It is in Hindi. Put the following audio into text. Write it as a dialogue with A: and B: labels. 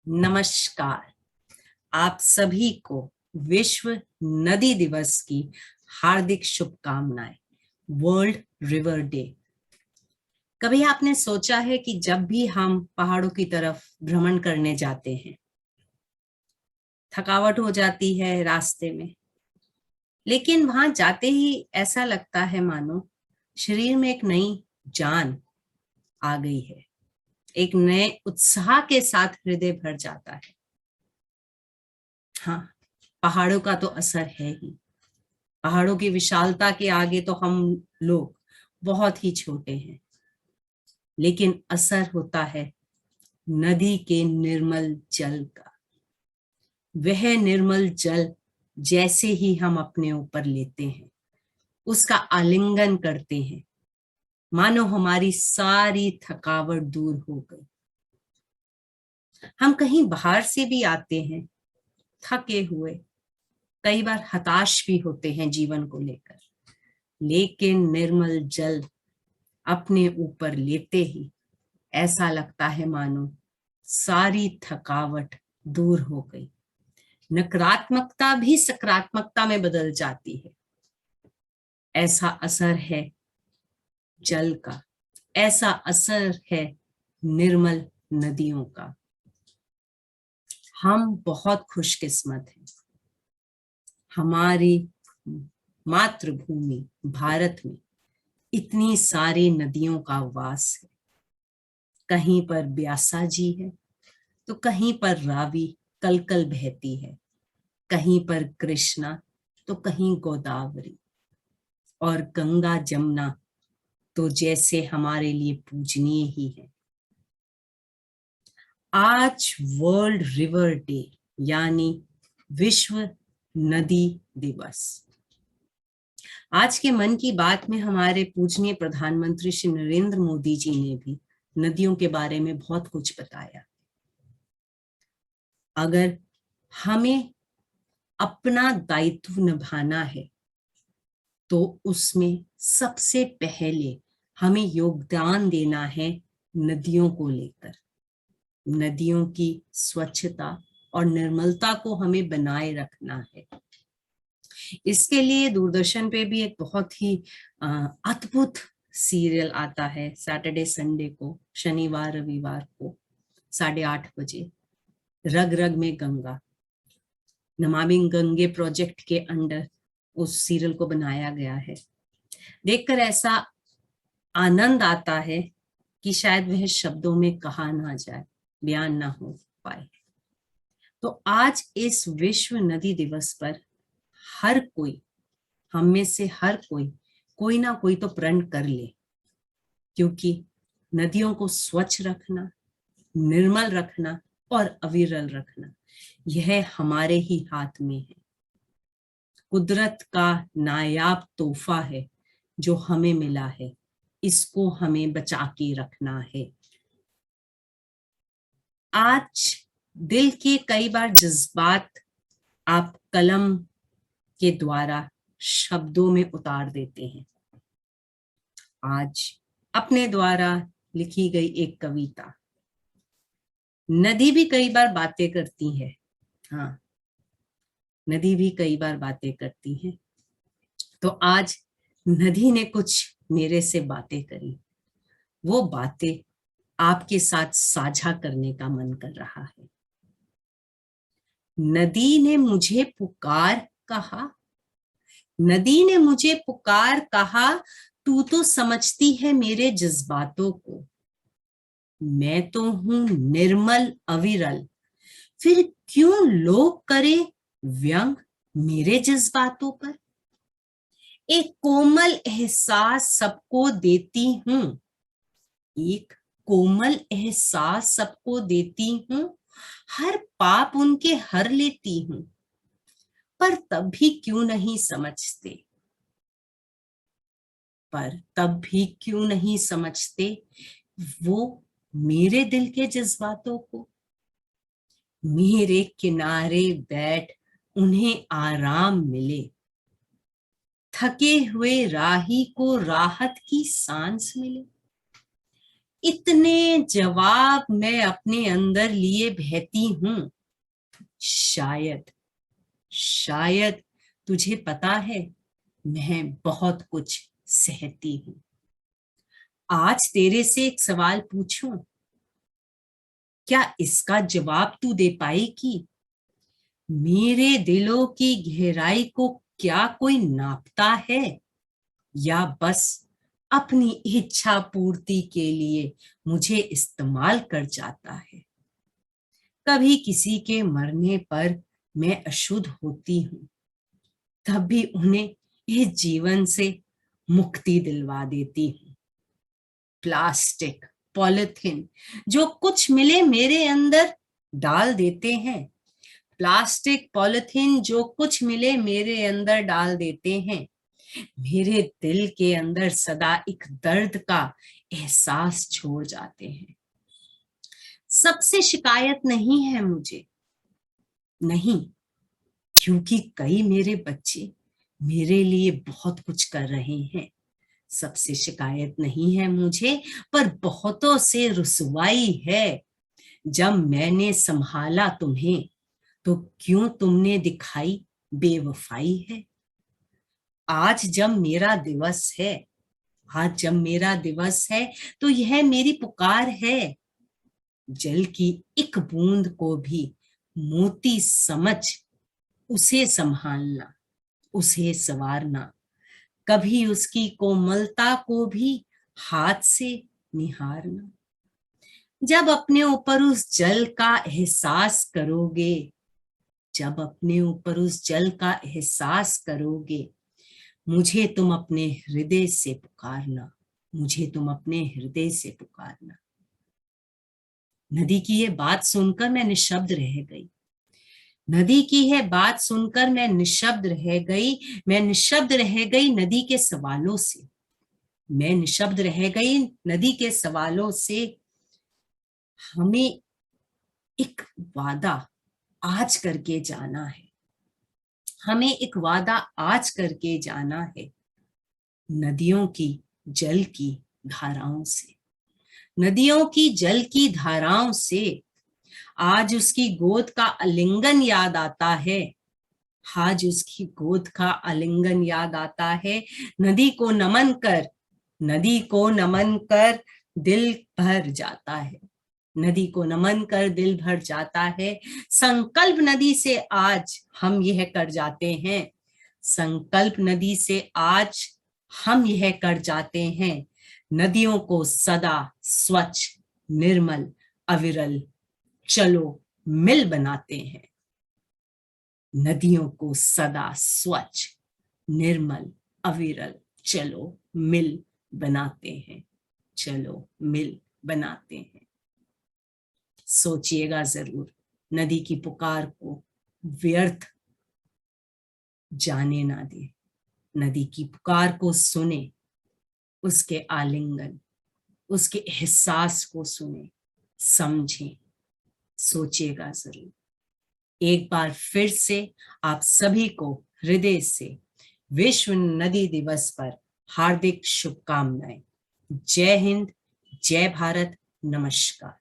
A: नमस्कार। आप सभी को विश्व नदी दिवस की हार्दिक शुभकामनाएं। World river day. कभी आपने सोचा है कि जब भी हम पहाड़ों की तरफ भ्रमण करने जाते हैं, थकावट हो जाती है रास्ते में, लेकिन वहां जाते ही ऐसा लगता है मानो शरीर में एक नई जान आ गई है, एक नए उत्साह के साथ हृदय भर जाता है। हाँ, पहाड़ों का तो असर है ही। पहाड़ों की विशालता के आगे तो हम लोग बहुत ही छोटे हैं, लेकिन असर होता है नदी के निर्मल जल का। वह निर्मल जल जैसे ही हम अपने ऊपर लेते हैं, उसका आलिंगन करते हैं, मानो हमारी सारी थकावट दूर हो गई। हम कहीं बाहर से भी आते हैं थके हुए, कई बार हताश भी होते हैं जीवन को लेकर, लेकिन निर्मल जल अपने ऊपर लेते ही ऐसा लगता है मानो सारी थकावट दूर हो गई। नकारात्मकता भी सकारात्मकता में बदल जाती है। ऐसा असर है जल का, ऐसा असर है निर्मल नदियों का। हम बहुत खुशकिस्मत हैं। हमारी मातृभूमि भारत में इतनी सारी नदियों का वास है। कहीं पर ब्यासा जी है, तो कहीं पर रावी कल कल बहती है, कहीं पर कृष्णा, तो कहीं गोदावरी, और गंगा जमुना तो जैसे हमारे लिए पूजनीय ही है। आज वर्ल्ड रिवर डे यानी विश्व नदी दिवस। आज के मन की बात में हमारे पूजनीय प्रधानमंत्री श्री नरेंद्र मोदी जी ने भी नदियों के बारे में बहुत कुछ बताया। अगर हमें अपना दायित्व निभाना है तो उसमें सबसे पहले हमें योगदान देना है नदियों को लेकर। नदियों की स्वच्छता और निर्मलता को हमें बनाए रखना है। इसके लिए दूरदर्शन पे भी एक बहुत ही अद्भुत सीरियल आता है सैटरडे संडे को, शनिवार रविवार को 8:30 बजे, रग रग में गंगा। नमामि गंगे प्रोजेक्ट के अंडर उस सीरियल को बनाया गया है। देखकर ऐसा आनंद आता है कि शायद वह शब्दों में कहा ना जाए, बयान ना हो पाए। तो आज इस विश्व नदी दिवस पर हर कोई, हम में से हर कोई ना कोई तो प्रण कर ले, क्योंकि नदियों को स्वच्छ रखना, निर्मल रखना और अविरल रखना यह हमारे ही हाथ में है। कुदरत का नायाब तोहफा है जो हमें मिला है, इसको हमें बचा के रखना है। आज दिल के कई बार जज्बात आप कलम के द्वारा शब्दों में उतार देते हैं। आज अपने द्वारा लिखी गई एक कविता। नदी भी कई बार बातें करती है। हाँ, नदी भी कई बार बातें करती है। तो आज नदी ने कुछ मेरे से बातें करी। वो बातें आपके साथ साझा करने का मन कर रहा है। नदी ने मुझे पुकार कहा, नदी ने मुझे पुकार कहा, तू तो समझती है मेरे जज्बातों को। मैं तो हूं निर्मल अविरल, फिर क्यों लोग करे व्यंग मेरे जज्बातों पर। एक कोमल एहसास सबको देती हूं, एक कोमल एहसास सबको देती हूं, हर पाप उनके हर लेती हूं, पर तब भी क्यों नहीं समझते, पर तब भी क्यों नहीं समझते वो मेरे दिल के जज्बातों को। मेरे किनारे बैठ उन्हें आराम मिले, थके हुए राही को राहत की सांस मिले। इतने जवाब मैं अपने अंदर लिए बहती हूं। शायद शायद तुझे पता है, मैं बहुत कुछ सहती हूं। आज तेरे से एक सवाल पूछूं, क्या इसका जवाब तू दे पाएगी? मेरे दिलों की गहराई को क्या कोई नापता है, या बस अपनी इच्छा पूर्ति के लिए मुझे इस्तेमाल कर जाता है? कभी किसी के मरने पर मैं अशुद्ध होती हूँ, तब भी उन्हें इस जीवन से मुक्ति दिलवा देती हूँ। प्लास्टिक, पॉलिथीन जो कुछ मिले मेरे अंदर डाल देते हैं। प्लास्टिक, पॉलिथीन जो कुछ मिले मेरे अंदर डाल देते हैं। मेरे दिल के अंदर सदा एक दर्द का एहसास छोड़ जाते हैं। सबसे शिकायत नहीं है मुझे, नहीं, क्योंकि कई मेरे बच्चे मेरे लिए बहुत कुछ कर रहे हैं। सबसे शिकायत नहीं है मुझे, पर बहुतों से रुसवाई है। जब मैंने संभाला तुम्हें, तो क्यों तुमने दिखाई बेवफाई है? आज जब मेरा दिवस है, आज जब मेरा दिवस है, तो यह मेरी पुकार है। जल की एक बूंद को भी मोती समझ उसे संभालना, उसे संवारना। कभी उसकी कोमलता को भी हाथ से निहारना। जब अपने ऊपर उस जल का एहसास करोगे, जब अपने ऊपर उस जल का एहसास करोगे, मुझे तुम अपने हृदय से पुकारना, मुझे तुम अपने हृदय से पुकारना। नदी की ये बात सुनकर मैं निशब्द रह गई। नदी की है बात सुनकर मैं निशब्द रह गई। मैं निशब्द रह गई नदी के सवालों से। मैं निशब्द रह गई नदी के सवालों से। हमें एक वादा आज करके जाना है। हमें एक वादा आज करके जाना है। नदियों की जल की धाराओं से, नदियों की जल की धाराओं से। आज उसकी गोद का आलिंगन याद आता है। आज उसकी गोद का आलिंगन याद आता है। नदी को नमन कर, नदी को नमन कर दिल भर जाता है। नदी को नमन कर दिल भर जाता है। संकल्प नदी से आज हम यह कर जाते हैं। संकल्प नदी से आज हम यह कर जाते हैं। नदियों को सदा स्वच्छ, निर्मल, अविरल चलो मिल बनाते हैं। नदियों को सदा स्वच्छ, निर्मल, अविरल चलो मिल बनाते हैं। चलो मिल बनाते हैं। सोचिएगा जरूर, नदी की पुकार को व्यर्थ जाने ना दे। नदी की पुकार को सुने, उसके आलिंगन, उसके एहसास को सुने, समझें। सोचिएगा जरूर। एक बार फिर से आप सभी को हृदय से विश्व नदी दिवस पर हार्दिक शुभकामनाएं। जय हिंद, जय भारत, नमस्कार।